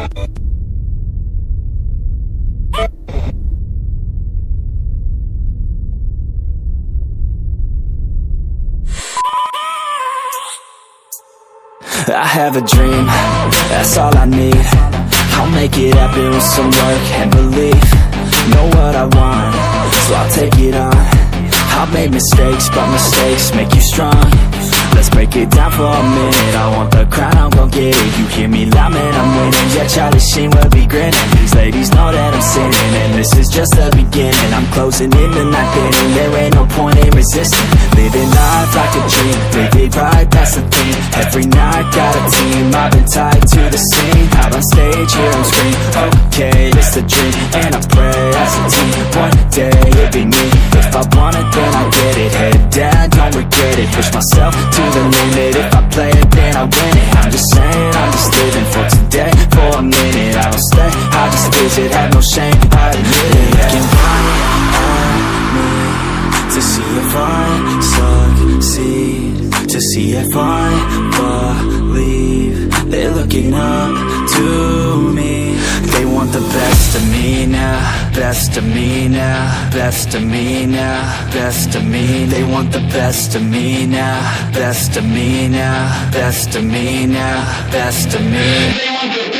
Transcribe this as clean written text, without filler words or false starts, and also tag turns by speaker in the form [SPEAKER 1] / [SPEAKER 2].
[SPEAKER 1] I have a dream, that's all I need. I'll make it happen with some work and belief. Know what I want, so I'll take it on. I've made mistakes, but mistakes make you strong. Let's break it down for a minute. I want the crown, I'm gon' get it. You hear me loud, man, I'm winning. Yeah, Charlie Sheen will be grinning. These ladies know that I'm sinning, and this is just the beginning. I'm closing in the night inning. There ain't no point in resisting. Living life like a dream, live it right, that's the thing. Every night got a team, I've been tied to the scene. Out on stage, here on screen. Okay, it's a dream, and I pray as a team. One day it'll be me. If I want it, then I get it. Head down, don't regret it. Push myself to the limit. If I play it, then I win it. I'm just saying, I'm just living for today, for a minute. I don't stay, I just visit, have no shame, I admit it. Looking right at me to see if I succeed, to see if I believe. They're looking up to me. They want the best of me now, best of me now, best of me now, best of me. They want the best of me now, best of me now, best of me now, best of me. They want the